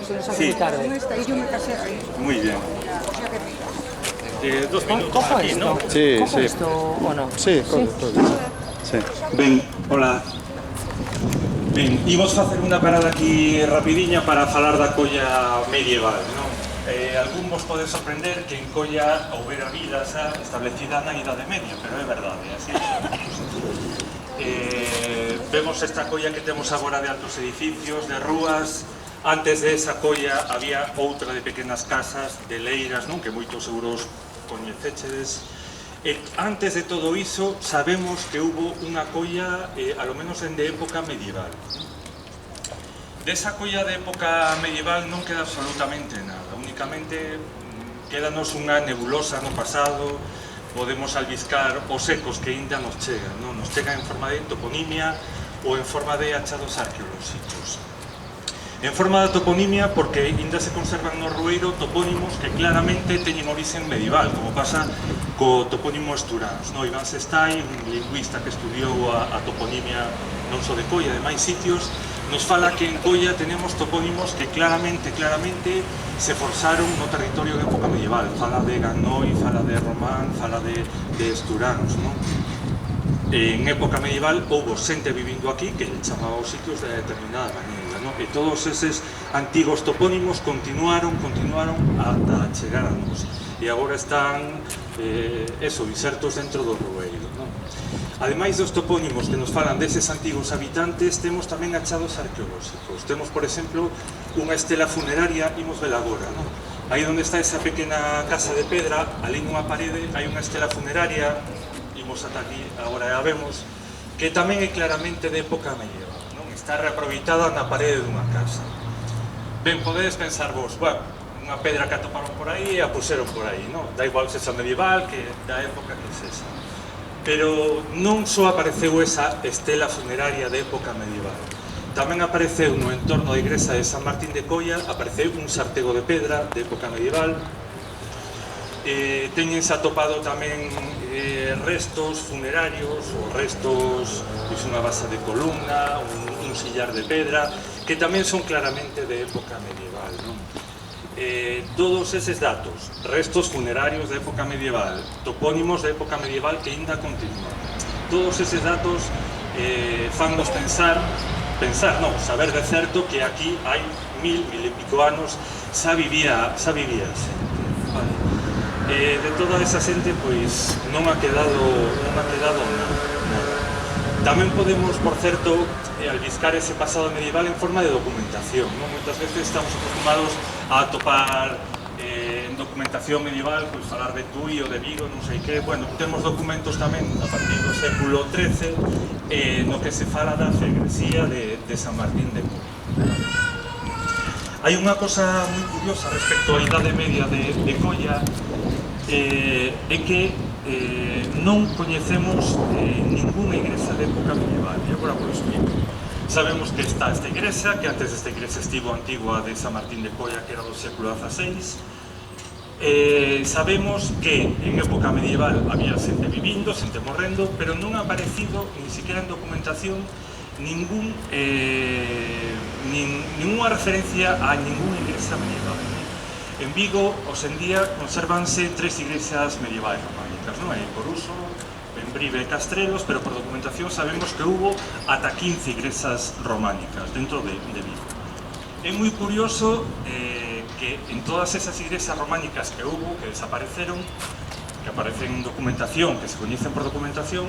Sí. Muy bien. 2 minutos Cojo aquí, esto. ¿no? Sí, ¿Cojo sí. esto o no? Sí, todo. Sí. Ben, hola. Ben, imos facer unha parada aquí rapidiña para falar da colla medieval, non? Algún vos pode sorprender que en Colla houbera vida xa establecida na Idade Media, pero é verdade, así vemos esta colla que temos agora de altos edificios, de rúas. Antes de esa colla había outra de pequenas casas, de leiras, non? Que moitos seguros coñecechedes. Antes de todo iso, sabemos que hubo unha colla, alo menos de época medieval. Desa colla de época medieval non queda absolutamente nada, únicamente quédanos unha nebulosa no pasado. Podemos albiscar os ecos que ainda nos chegan, non? Nos chegan en forma de toponimia ou en forma de achados arqueolóxicos. En forma de toponimia porque ainda se conservan no Rueiro topónimos que claramente teñen origen medieval, como pasa co topónimo Esturáns, non? Iván Sestai, un lingüista que estudiou a toponimia non só de Colla, de máis sitios, nos fala que en Colla tenemos topónimos que claramente se forzaron no territorio de época medieval. Fala de Ganoi, fala de Román, fala de Esturáns, non? En época medieval houve xente vivindo aquí que chamaba os sitios de determinada maneira, non? E todos eses antigos topónimos continuaron ata chegar a nós. E agora están, insertos dentro do Rueiro, non? Ademais dos topónimos que nos falan deses antigos habitantes, temos tamén achados arqueolóxicos. Temos, por exemplo, unha estela funeraria, imos vela agora, non? Aí onde está esa pequena casa de pedra, ali nunha parede, hai unha estela funeraria, imos ata aquí, agora a vemos, que tamén é claramente de época medieval, non? Está reaproveitada na parede dunha casa. Ben, podedes pensar vos, bueno, unha pedra que atoparon por aí e a puseron por aí, non? Da igual se xa medieval que da época que sexa. Pero non só apareceu esa estela funeraria de época medieval, tamén apareceu no entorno da igrexa de San Martín de Colla, apareceu un sartego de pedra de época medieval. Teñense atopado tamén restos funerarios ou restos, unha base de columna, un sillar de pedra, que tamén son claramente de época medieval, non? Todos eses datos, restos funerarios de época medieval, topónimos de época medieval que ainda continúan, todos eses datos fannos saber de certo que aquí hai mil e pico anos xa vivía xente, vale? De toda esa xente, pois, non ha quedado nada. Tamén podemos, por certo, albiscar ese pasado medieval en forma de documentación, non? Moitas veces estamos acostumados a atopar en documentación medieval, pois falar de Tui ou de Vigo, non sei que. Bueno, temos documentos tamén a partir do século XIII no que se fala da fegresía de San Martín de Colla. Hai unha cosa moi curiosa respecto á Idade Media de Colla, é que non coñecemos ninguna igrexa de época medieval, e agora por explico. Sabemos que está esta igrexa, que antes desta igrexa estivo a antigua de San Martín de Colla, que era do século XVI. Sabemos que en época medieval había xente vivindo, xente morrendo, pero non ha aparecido, ni siquiera en documentación, ninguna referencia a ninguna igrexa medieval. En Vigo, hoxe en día, consérvanse 3 igrexas medievais románicas, non? En Coruso, Bembrive e Castrelos, pero por documentación sabemos que hubo ata 15 igrexas románicas dentro de Vigo. É moi curioso que en todas esas igrexas románicas que hubo, que desapareceron, que aparecen en documentación, que se coñecen por documentación,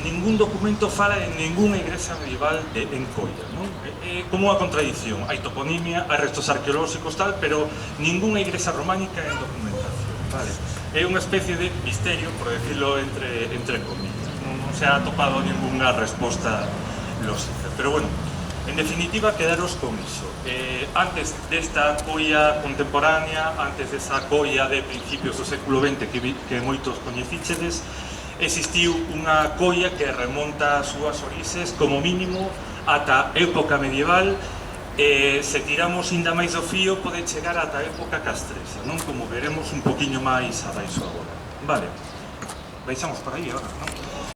ningún documento fala en ninguna igrexa medieval en Colla, non? É como unha contradición, hai toponimia, hai restos arqueolóxicos tal, pero ninguna igrexa románica en documentación, vale? É unha especie de misterio, por decirlo entre comillas, non se ha atopado ninguna resposta lógica, pero bueno, en definitiva, quedaros con iso. Antes desta colla contemporánea, antes desa colla de principios do século XX que moitos coñecichedes, existiu unha colla que remonta as súas orixes como mínimo ata época medieval. Se tiramos ainda máis do fío pode chegar ata época castresa, non? Como veremos un poquinho máis abaixo agora. Vale, baixamos por aí agora, non?